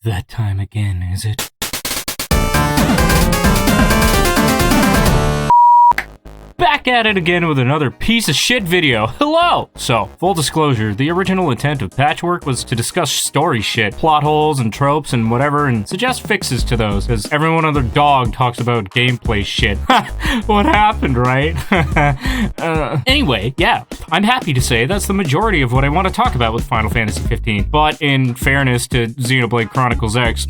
That time again, is it? Back at it again with another piece of shit video. Hello! So, full disclosure, the original intent of Patchwork was to discuss story shit, plot holes and tropes and whatever, and suggest fixes to those, because everyone and their dog talks about gameplay shit. What happened, right? Anyway, yeah, I'm happy to say that's the majority of what I want to talk about with Final Fantasy 15. But in fairness to Xenoblade Chronicles X,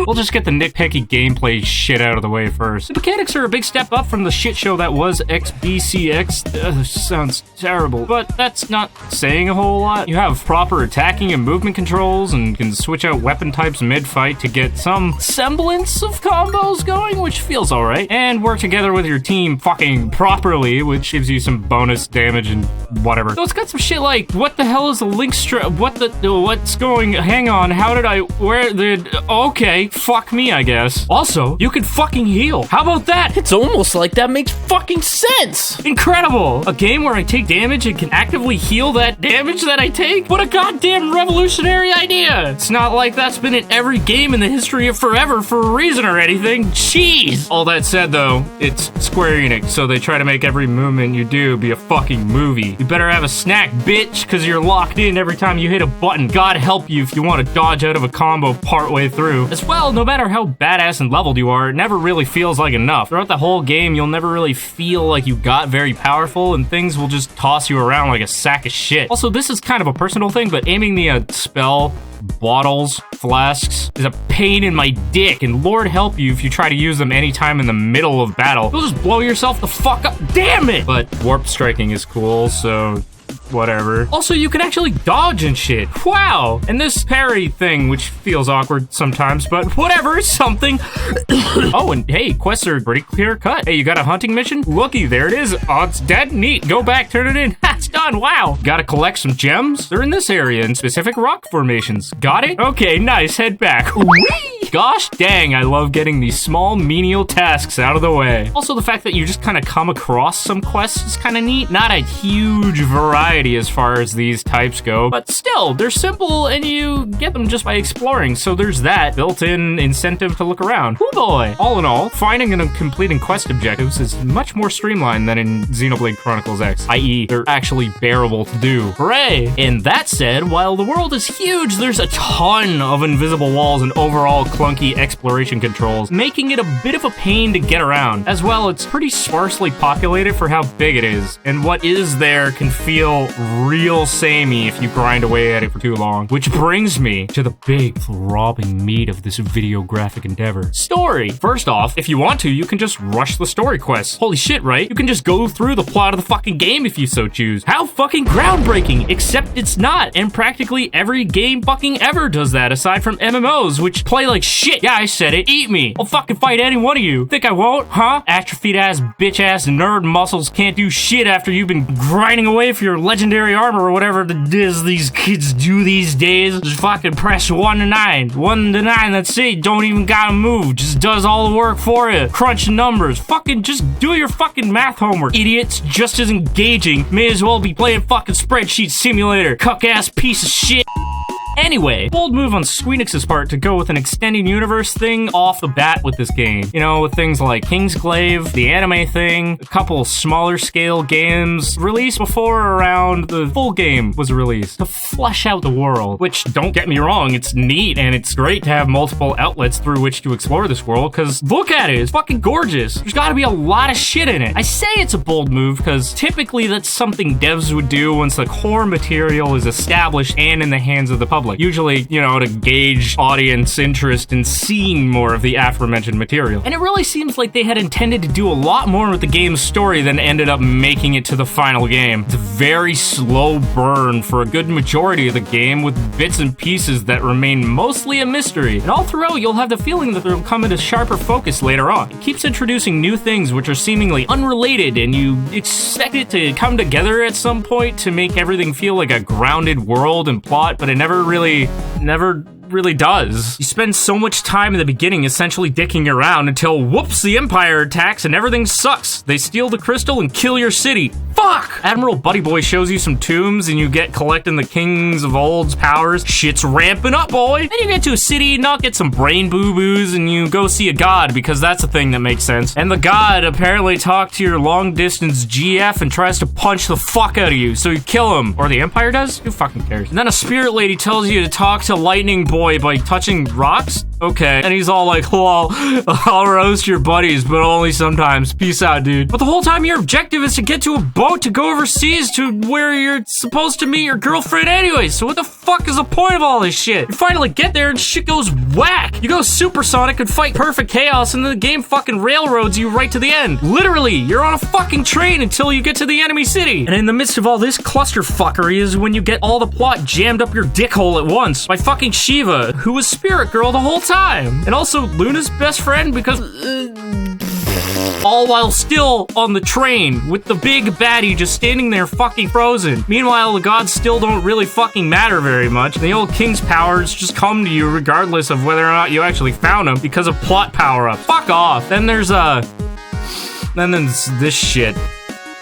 we'll just get the nitpicky gameplay shit out of the way first. The mechanics are a big step up from the shit show that was XBCX. Sounds terrible, but that's not saying a whole lot. You have proper attacking and movement controls and can switch out weapon types mid-fight to get some semblance of combos going, which feels alright. And work together with your team fucking properly, which gives you some bonus damage and whatever. So it's got some shit like, what the hell is a link strip? What's going, hang on, how did I, where the, okay, fuck me, I guess. Also, you can fucking heal. How about that? It's almost like that makes fucking sense! Incredible! A game where I take damage and can actively heal that damage that I take? What a goddamn revolutionary idea! It's not like that's been in every game in the history of forever for a reason or anything. Jeez! All that said though, it's Square Enix, so they try to make every movement you do be a fucking movie. You better have a snack, bitch, cause you're locked in every time you hit a button. God help you if you want to dodge out of a combo partway through. As well, no matter how badass and leveled you are, it never really feels like enough. Throughout the whole game, you'll never really feel like you got very powerful, and things will just toss you around like a sack of shit. Also, this is kind of a personal thing, but aiming the spell bottles, flasks, is a pain in my dick, and Lord help you if you try to use them anytime in the middle of battle. You'll just blow yourself the fuck up. Damn it! But warp striking is cool, so whatever. Also, you can actually dodge and shit. Wow! And this parry thing, which feels awkward sometimes, but whatever, it's something. Oh, and hey, quests are pretty clear cut. Hey, you got a hunting mission? Looky, there it is. Oh, it's dead neat. Go back, turn it in. Ha, it's done. Wow. Gotta collect some gems? They're in this area in specific rock formations. Got it? Okay, nice. Head back. Whee! Gosh dang, I love getting these small menial tasks out of the way. Also, the fact that you just kind of come across some quests is kind of neat. Not a huge variety as far as these types go, but still, they're simple and you get them just by exploring, so there's that built-in incentive to look around. Oh boy! All in all, finding and completing quest objectives is much more streamlined than in Xenoblade Chronicles X, i.e. they're actually bearable to do. Hooray! And that said, while the world is huge, there's a ton of invisible walls and overall clunky exploration controls, making it a bit of a pain to get around. As well, it's pretty sparsely populated for how big it is, and what is there can feel real samey if you grind away at it for too long. Which brings me to the big, throbbing meat of this videographic endeavor. Story! First off, if you want to, you can just rush the story quests. Holy shit, right? You can just go through the plot of the fucking game if you so choose. How fucking groundbreaking! Except it's not, and practically every game fucking ever does that, aside from MMOs, which play like shit. Yeah, I said it. Eat me. I'll fucking fight any one of you. Think I won't? Huh? Atrophied ass, bitch ass nerd muscles can't do shit after you've been grinding away for your legendary armor or whatever it is these kids do these days. Just fucking press 1 to 9. 1 to 9, that's it. Don't even gotta move. Just does all the work for you. Crunch numbers. Fucking just do your fucking math homework, idiots. Just as engaging. May as well be playing fucking spreadsheet simulator. Cuck ass piece of shit. Anyway, bold move on Squeenix's part to go with an extended universe thing off the bat with this game. You know, with things like Kingsglaive, the anime thing, a couple smaller scale games released before or around the full game was released to flesh out the world. Which, don't get me wrong, it's neat and it's great to have multiple outlets through which to explore this world, because look at it, it's fucking gorgeous. There's gotta be a lot of shit in it. I say it's a bold move because typically that's something devs would do once the core material is established and in the hands of the public. Usually, you know, to gauge audience interest in seeing more of the aforementioned material. And it really seems like they had intended to do a lot more with the game's story than ended up making it to the final game. It's a very slow burn for a good majority of the game, with bits and pieces that remain mostly a mystery. And all throughout, you'll have the feeling that they'll come into sharper focus later on. It keeps introducing new things which are seemingly unrelated, and you expect it to come together at some point to make everything feel like a grounded world and plot, but it never really does. You spend so much time in the beginning essentially dicking around until, whoops, the Empire attacks and everything sucks. They steal the crystal and kill your city. Fuck! Admiral Buddy Boy shows you some tombs and you get collecting the kings of old's powers. Shit's ramping up, boy. Then you get to a city, knock get some brain boo-boos, and you go see a god because that's a thing that makes sense. And the god apparently talked to your long-distance GF and tries to punch the fuck out of you, so you kill him. Or the Empire does? Who fucking cares? And then a spirit lady tells you to talk to Lightning Boy by touching rocks? Okay. And he's all like, well, I'll roast your buddies, but only sometimes. Peace out, dude. But the whole time your objective is to get to a boat to go overseas to where you're supposed to meet your girlfriend anyway. So what the fuck is the point of all this shit? You finally get there and shit goes whack. You go supersonic and fight perfect chaos and then the game fucking railroads you right to the end. Literally, you're on a fucking train until you get to the enemy city. And in the midst of all this clusterfuckery is when you get all the plot jammed up your dickhole at once by fucking Shiva, who was Spirit Girl the whole time. And also Luna's best friend because all while still on the train with the big baddie just standing there fucking frozen. Meanwhile, the gods still don't really fucking matter very much. The old king's powers just come to you regardless of whether or not you actually found them because of plot power-ups. Fuck off. Then there's this shit.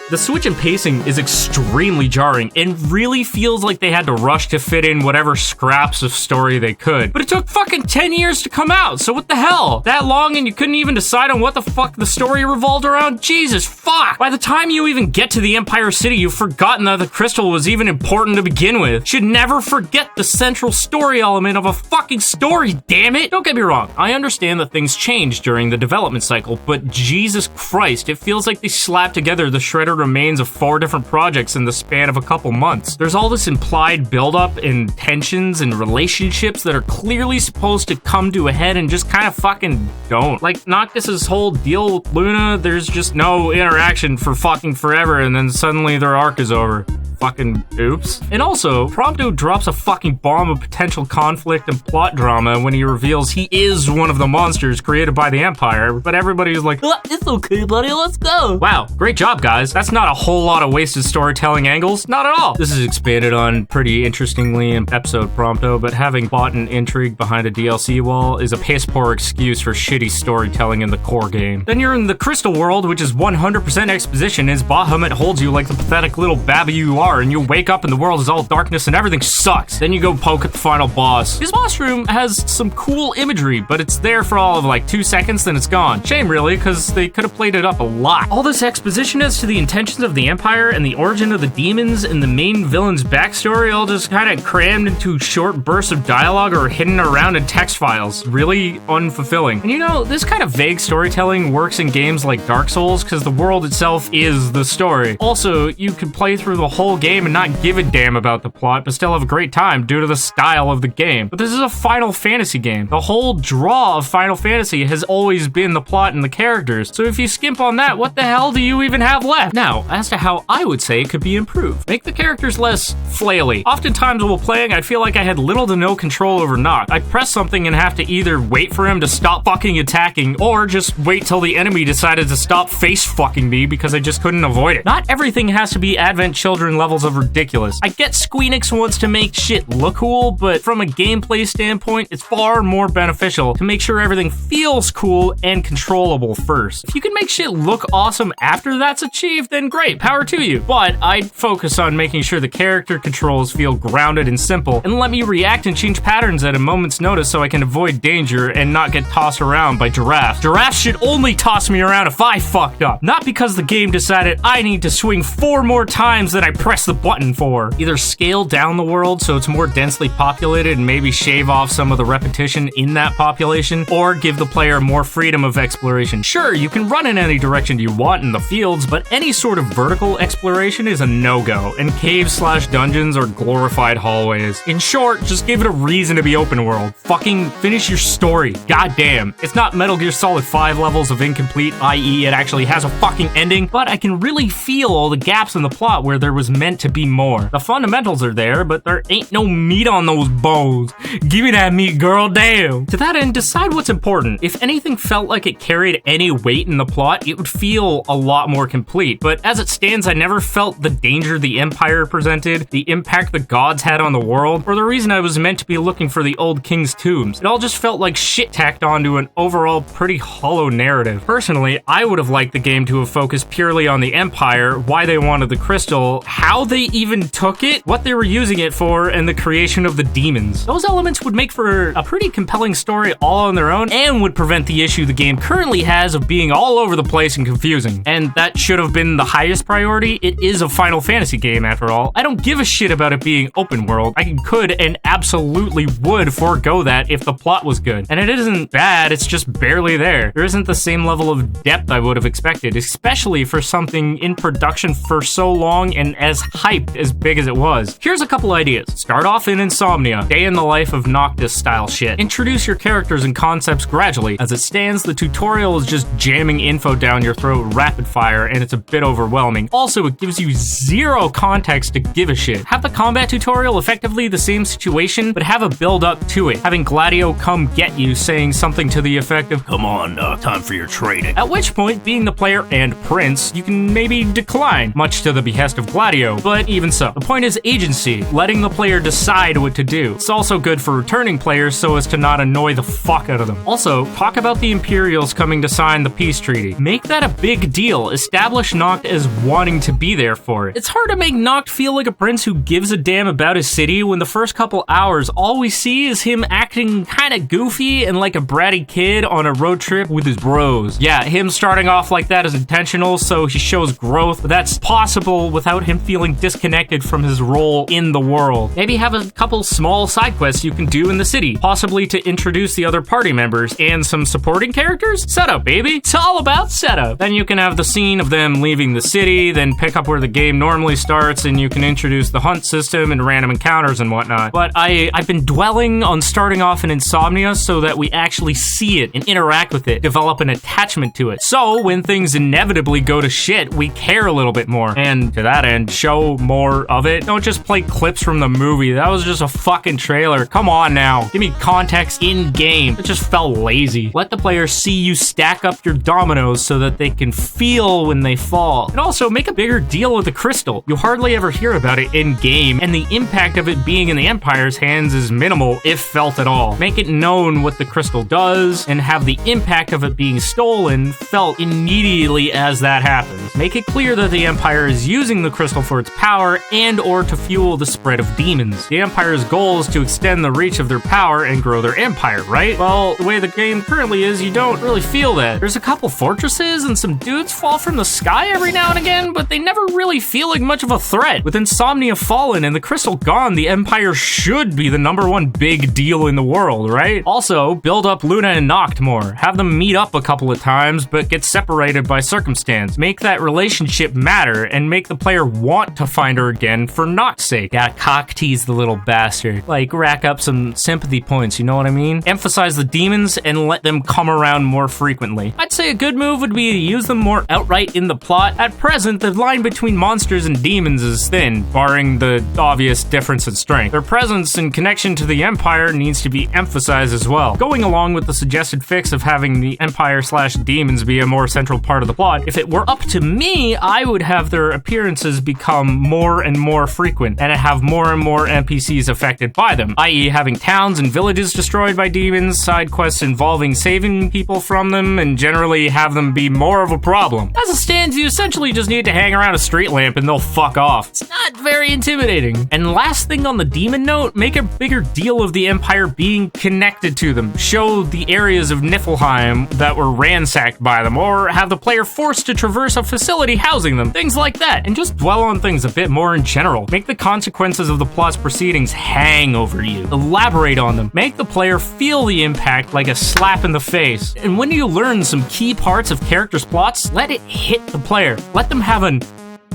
The switch in pacing is extremely jarring and really feels like they had to rush to fit in whatever scraps of story they could. But it took fucking 10 years to come out, so what the hell? That long and you couldn't even decide on what the fuck the story revolved around? Jesus fuck! By the time you even get to the Empire City, you've forgotten that the crystal was even important to begin with. Should never forget the central story element of a fucking story, damn it! Don't get me wrong, I understand that things change during the development cycle, but Jesus Christ, it feels like they slapped together the shredder remains of 4 different projects in the span of a couple months. There's all this implied buildup and tensions and relationships that are clearly supposed to come to a head and just kind of fucking don't. Like Noctis's whole deal with Luna, there's just no interaction for fucking forever and then suddenly their arc is over. Fucking oops. And also, Prompto drops a fucking bomb of potential conflict and plot drama when he reveals he is one of the monsters created by the Empire, but everybody's like, it's okay, buddy, let's go. Wow, great job, guys. That's not a whole lot of wasted storytelling angles. Not at all. This is expanded on pretty interestingly in episode Prompto, but having plot and intrigue behind a DLC wall is a piss-poor excuse for shitty storytelling in the core game. Then you're in the Crystal World, which is 100% exposition, as Bahamut holds you like the pathetic little babby you are, and you wake up and the world is all darkness and everything sucks. Then you go poke at the final boss. His boss room has some cool imagery, but it's there for all of like 2 seconds, then it's gone. Shame really, because they could have played it up a lot. All this exposition as to the intentions of the Empire and the origin of the demons and the main villain's backstory all just kind of crammed into short bursts of dialogue or hidden around in text files. Really unfulfilling. And you know, this kind of vague storytelling works in games like Dark Souls because the world itself is the story. Also, you could play through the whole game and not give a damn about the plot, but still have a great time due to the style of the game. But this is a Final Fantasy game. The whole draw of Final Fantasy has always been the plot and the characters. So if you skimp on that, what the hell do you even have left? Now, as to how I would say it could be improved. Make the characters less flaily. Oftentimes while playing, I feel like I had little to no control over Noct. I'd press something and have to either wait for him to stop fucking attacking, or just wait till the enemy decided to stop face fucking me because I just couldn't avoid it. Not everything has to be Advent Children levels of ridiculous. I get Squeenix wants to make shit look cool, but from a gameplay standpoint, it's far more beneficial to make sure everything feels cool and controllable first. If you can make shit look awesome after that's achieved, then great, power to you. But I'd focus on making sure the character controls feel grounded and simple, and let me react and change patterns at a moment's notice so I can avoid danger and not get tossed around by giraffes. Giraffes should only toss me around if I fucked up, not because the game decided I need to swing 4 more times than I press the button for. Either scale down the world so it's more densely populated and maybe shave off some of the repetition in that population, or give the player more freedom of exploration. Sure, you can run in any direction you want in the fields, but any sort of vertical exploration is a no-go, and caves/dungeons are glorified hallways. In short, just give it a reason to be open world. Fucking finish your story. Goddamn. It's not Metal Gear Solid 5 levels of incomplete, i.e. it actually has a fucking ending, but I can really feel all the gaps in the plot where there was meant meant to be more. The fundamentals are there, but there ain't no meat on those bones. Give me that meat, girl, damn. To that end, decide what's important. If anything felt like it carried any weight in the plot, it would feel a lot more complete. But as it stands, I never felt the danger the Empire presented, the impact the gods had on the world, or the reason I was meant to be looking for the old king's tombs. It all just felt like shit tacked onto an overall pretty hollow narrative. Personally, I would have liked the game to have focused purely on the Empire, why they wanted the crystal, how they even took it, what they were using it for, and the creation of the demons. Those elements would make for a pretty compelling story all on their own, and would prevent the issue the game currently has of being all over the place and confusing. And that should have been the highest priority. It is a Final Fantasy game after all. I don't give a shit about it being open world. I could and absolutely would forego that if the plot was good. And it isn't bad, it's just barely there. There isn't the same level of depth I would have expected, especially for something in production for so long and as hyped as big as it was. Here's a couple ideas. Start off in Insomnia, day in the life of Noctis style shit. Introduce your characters and concepts gradually. As it stands, the tutorial is just jamming info down your throat rapid fire, and it's a bit overwhelming. Also, it gives you zero context to give a shit. Have the combat tutorial effectively the same situation, but have a build up to it. Having Gladio come get you saying something to the effect of, "Come on, time for your training." At which point, being the player and prince, you can maybe decline, much to the behest of Gladio, but even so. The point is agency, letting the player decide what to do. It's also good for returning players so as to not annoy the fuck out of them. Also, talk about the Imperials coming to sign the peace treaty. Make that a big deal. Establish Noct as wanting to be there for it. It's hard to make Noct feel like a prince who gives a damn about his city when the first couple hours all we see is him acting kinda goofy and like a bratty kid on a road trip with his bros. Yeah, him starting off like that is intentional, so he shows growth, but that's possible without him feeling disconnected from his role in the world. Maybe have a couple small side quests you can do in the city, possibly to introduce the other party members and some supporting characters. Setup, baby. It's all about setup. Then you can have the scene of them leaving the city, then pick up where the game normally starts, and you can introduce the hunt system and random encounters and whatnot. But I've been dwelling on starting off in Insomnia so that we actually see it and interact with it, develop an attachment to it. So when things inevitably go to shit, we care a little bit more. And to that end, show more of it. Don't just play clips from the movie. That was just a fucking trailer. Come on now. Give me context in game. It just felt lazy. Let the player see you stack up your dominoes so that they can feel when they fall. And also make a bigger deal with the crystal. You hardly ever hear about it in game, and the impact of it being in the Empire's hands is minimal, if felt at all. Make it known what the crystal does, and have the impact of it being stolen felt immediately as that happens. Make it clear that the Empire is using the crystal for its power and or to fuel the spread of demons. The Empire's goal is to extend the reach of their power and grow their empire, right? Well, the way the game currently is, you don't really feel that. There's a couple fortresses and some dudes fall from the sky every now and again, but they never really feel like much of a threat. With Insomnia fallen and the crystal gone, the Empire should be the #1 big deal in the world, right? Also, build up Luna and Noct more. Have them meet up a couple of times, but get separated by circumstance. Make that relationship matter, and make the player want to find her again for Noct's sake. Gotta cock tease the little bastard. Like, rack up some sympathy points, you know what I mean? Emphasize the demons and let them come around more frequently. I'd say a good move would be to use them more outright in the plot. At present, the line between monsters and demons is thin, barring the obvious difference in strength. Their presence and connection to the Empire needs to be emphasized as well. Going along with the suggested fix of having the Empire/demons be a more central part of the plot, if it were up to me, I would have their appearances become more and more frequent, and have more and more NPCs affected by them, i.e. having towns and villages destroyed by demons, side quests involving saving people from them, and generally have them be more of a problem. As it stands, you essentially just need to hang around a street lamp and they'll fuck off. It's not very intimidating. And last thing on the demon note, make a bigger deal of the Empire being connected to them. Show the areas of Niflheim that were ransacked by them, or have the player forced to traverse a facility housing them. Things like that. And just dwell on things a bit more in general. Make the consequences of the plot's proceedings hang over you. Elaborate on them. Make the player feel the impact like a slap in the face. And when you learn some key parts of characters' plots, let it hit the player. Let them have an,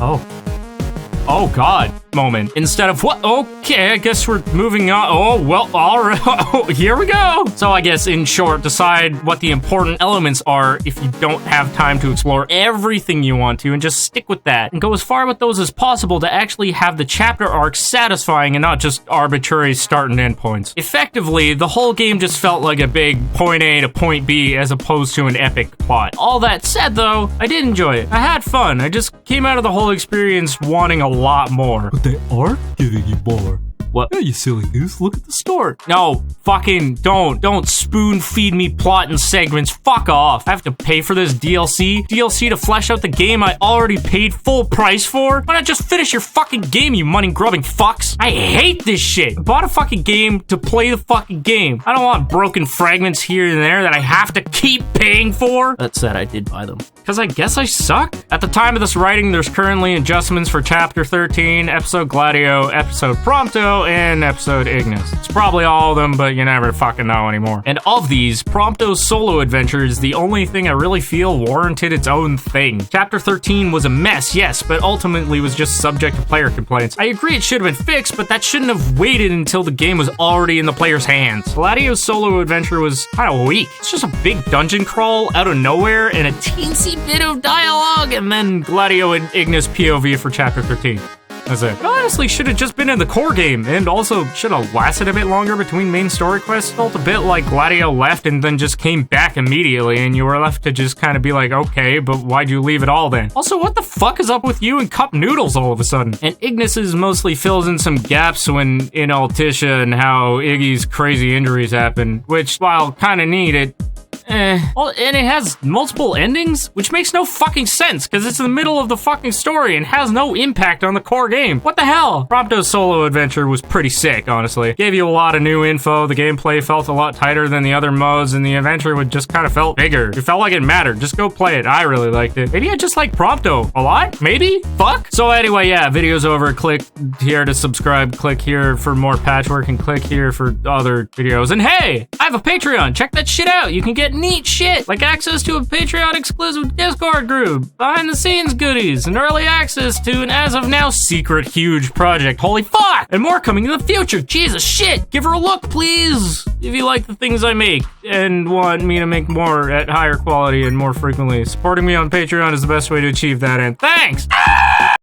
oh God. moment instead of what? Okay, I guess we're moving on. Oh, well, all right. Oh, here we go. So I guess in short, decide what the important elements are if you don't have time to explore everything you want to, and just stick with that and go as far with those as possible to actually have the chapter arcs satisfying and not just arbitrary start and end points. Effectively, the whole game just felt like a big point A to point B as opposed to an epic plot. All that said though, I did enjoy it. I had fun. I just came out of the whole experience wanting a lot more. But they are giving you more. What? Yeah, you silly goose. Look at the store. No, fucking don't spoon feed me plot and segments. Fuck off. I have to pay for this DLC to flesh out the game I already paid full price for? Why not just finish your fucking game, you money grubbing fucks? I hate this shit. I bought a fucking game to play the fucking game. I don't want broken fragments here and there that I have to keep paying for. That said, I did buy them. Cause I guess I suck? At the time of this writing, there's currently adjustments for Chapter 13, Episode Gladio, Episode Prompto, and Episode Ignis. It's probably all of them, but you never fucking know anymore. And of these, Prompto's solo adventure is the only thing I really feel warranted its own thing. Chapter 13 was a mess, yes, but ultimately was just subject to player complaints. I agree it should have been fixed, but that shouldn't have waited until the game was already in the player's hands. Gladio's solo adventure was kind of weak. It's just a big dungeon crawl out of nowhere and a teensy bit of dialogue, and then Gladio and Ignis POV for Chapter 13. That's it. It honestly should have just been in the core game, and also should have lasted a bit longer between main story quests. Felt a bit like Gladio left and then just came back immediately, and you were left to just kind of be like, okay, but why'd you leave it all then? Also, what the fuck is up with you and cup noodles all of a sudden? And Ignis's mostly fills in some gaps when in Altissia and how Iggy's crazy injuries happen, which, while kind of neat, well, and it has multiple endings, which makes no fucking sense, because it's in the middle of the fucking story and has no impact on the core game. What the hell? Prompto's solo adventure was pretty sick, honestly. Gave you a lot of new info, the gameplay felt a lot tighter than the other modes, and the adventure would just kind of felt bigger. It felt like it mattered. Just go play it. I really liked it. Maybe I just like Prompto a lot? Maybe? Fuck? So anyway, yeah, video's over. Click here to subscribe, click here for more patchwork, and click here for other videos. And hey, I have a Patreon. Check that shit out. You can get neat shit like access to a Patreon exclusive Discord group, behind the scenes goodies, and early access to an as of now secret huge project. Holy fuck! And more coming in the future. Jesus shit! Give her a look, please, if you like the things I make and want me to make more at higher quality and more frequently. Supporting me on Patreon is the best way to achieve that end. Thanks!